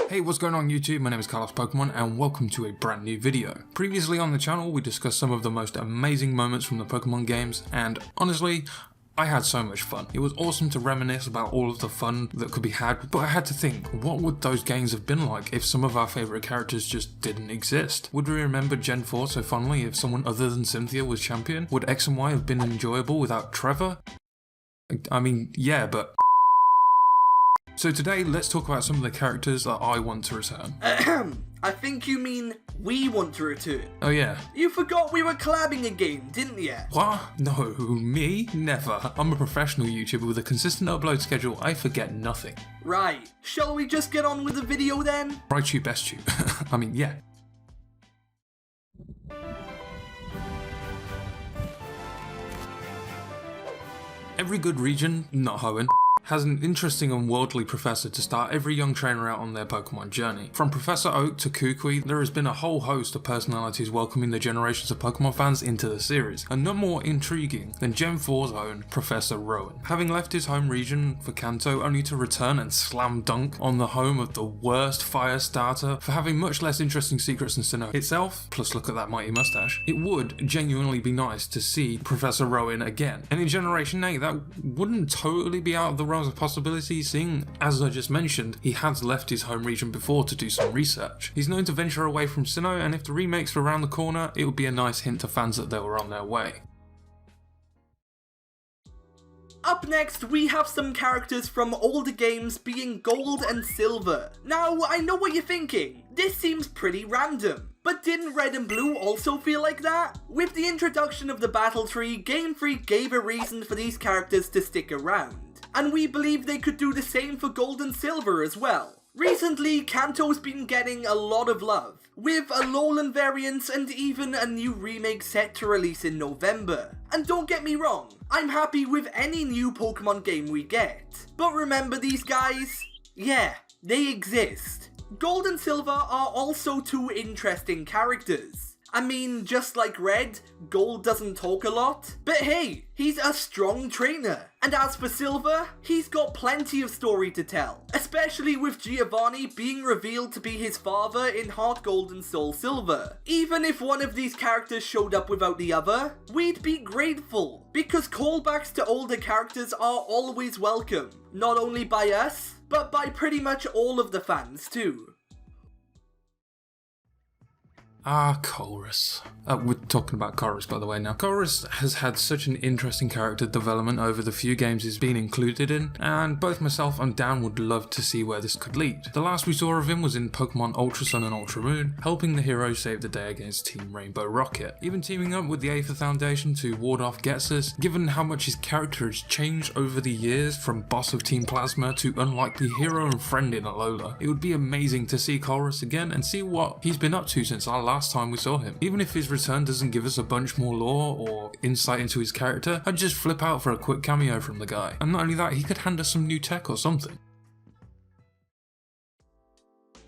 Hey, what's going on YouTube? My name is KarlosPokemon and welcome to a brand new video. Previously on the channel we discussed some of the most amazing moments from the Pokemon games, and honestly, I had so much fun. It was awesome to reminisce about all of the fun that could be had, but I had to think, what would those games have been like if some of our favourite characters just didn't exist? Would we remember Gen 4 so fondly if someone other than Cynthia was champion? Would X and Y have been enjoyable without Trevor? I mean, yeah, but... So today, let's talk about some of the characters that I want to return. I think you mean we want to return. Oh yeah. You forgot we were collabing a game, didn't you? What? No, me? Never. I'm a professional YouTuber with a consistent upload schedule. I forget nothing. Right. Shall we just get on with the video then? Right you, best you. I mean, yeah. Every good region, not Rowan, has an interesting and worldly professor to start every young trainer out on their Pokemon journey. From Professor Oak to Kukui, there has been a whole host of personalities welcoming the generations of Pokemon fans into the series, and none more intriguing than Gen 4's own Professor Rowan. Having left his home region for Kanto only to return and slam dunk on the home of the worst fire starter for having much less interesting secrets than Sinnoh itself, plus look at that mighty mustache, it would genuinely be nice to see Professor Rowan again. And in Generation 8, that wouldn't totally be out of the realms of possibility, seeing, as I just mentioned, he has left his home region before to do some research. He's known to venture away from Sinnoh, and if the remakes were around the corner, it would be a nice hint to fans that they were on their way. Up next, we have some characters from older games being Gold and Silver. Now, I know what you're thinking. This seems pretty random. But didn't Red and Blue also feel like that? With the introduction of the Battle Tree, Game Freak gave a reason for these characters to stick around. And we believe they could do the same for Gold and Silver as well. Recently, Kanto's been getting a lot of love, with Alolan variants and even a new remake set to release in November. And don't get me wrong, I'm happy with any new Pokemon game we get. But remember these guys? Yeah, they exist. Gold and Silver are also two interesting characters. I mean, just like Red, Gold doesn't talk a lot, but hey, he's a strong trainer. And as for Silver, he's got plenty of story to tell, especially with Giovanni being revealed to be his father in Heart Gold and Soul Silver. Even if one of these characters showed up without the other, we'd be grateful, because callbacks to older characters are always welcome, not only by us, but by pretty much all of the fans too. Corus. We're talking about Corus, by the way, now. Corus has had such an interesting character development over the few games he's been included in, and both myself and Dan would love to see where this could lead. The last we saw of him was in Pokemon Ultra Sun and Ultra Moon, helping the heroes save the day against Team Rainbow Rocket, even teaming up with the Aether Foundation to ward off Getsus. Given how much his character has changed over the years, from boss of Team Plasma to unlikely hero and friend in Alola, it would be amazing to see Corus again and see what he's been up to since our last time we saw him. Even if his return doesn't give us a bunch more lore or insight into his character, I'd just flip out for a quick cameo from the guy. And not only that, he could hand us some new tech or something.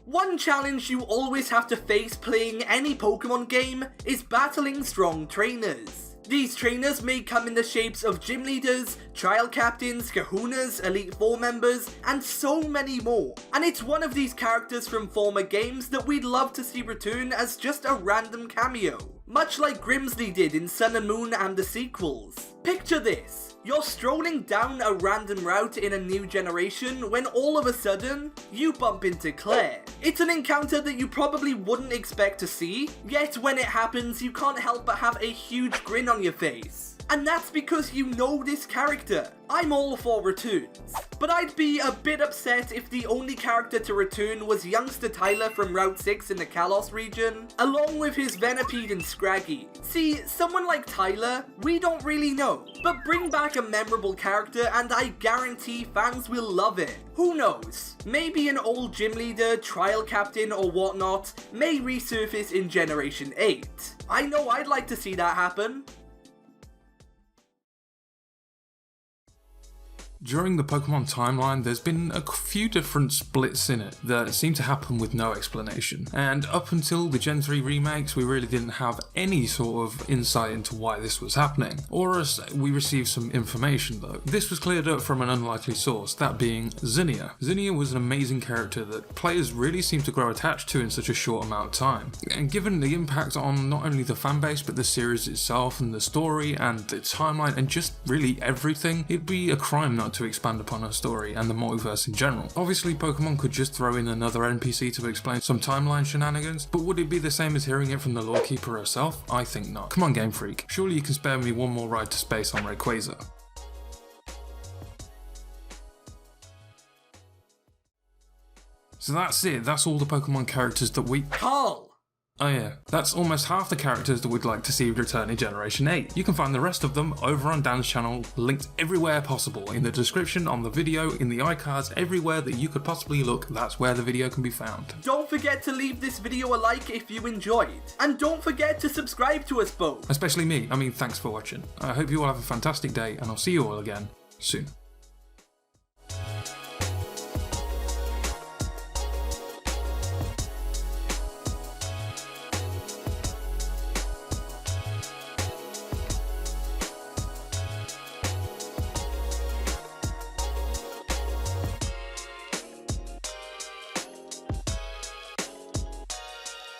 One challenge you always have to face playing any Pokemon game is battling strong trainers. These trainers may come in the shapes of gym leaders, trial captains, kahunas, Elite Four members, and so many more. And it's one of these characters from former games that we'd love to see return as just a random cameo, much like Grimsley did in Sun and Moon and the sequels. Picture this. You're strolling down a random route in a new generation when all of a sudden, you bump into Claire. It's an encounter that you probably wouldn't expect to see, yet when it happens you can't help but have a huge grin on your face. And that's because you know this character. I'm all for returns, but I'd be a bit upset if the only character to return was youngster Tyler from Route 6 in the Karlos region, along with his Venipede and Scraggy. See, someone like Tyler, we don't really know, but bring back a memorable character and I guarantee fans will love it. Who knows, maybe an old gym leader, trial captain or whatnot may resurface in Generation 8. I know I'd like to see that happen. During the Pokemon timeline, there's been a few different splits in it that seem to happen with no explanation, and up until the Gen 3 remakes we really didn't have any sort of insight into why this was happening, or as we received some information though. This was cleared up from an unlikely source, that being Zinnia. Zinnia was an amazing character that players really seem to grow attached to in such a short amount of time, and given the impact on not only the fanbase but the series itself and the story and the timeline and just really everything, it'd be a crime not to expand upon her story and the multiverse in general. Obviously Pokemon could just throw in another NPC to explain some timeline shenanigans, but would it be the same as hearing it from the Lorekeeper herself? I think not. Come on Game Freak, surely you can spare me one more ride to space on Rayquaza. So that's it, that's all the Pokemon characters that we— Karl! Oh yeah, that's almost half the characters that we'd like to see return in Generation 8. You can find the rest of them over on Dan's channel, linked everywhere possible, in the description, on the video, in the iCards, everywhere that you could possibly look, that's where the video can be found. Don't forget to leave this video a like if you enjoyed, and don't forget to subscribe to us both. Especially me, thanks for watching. I hope you all have a fantastic day, and I'll see you all again soon.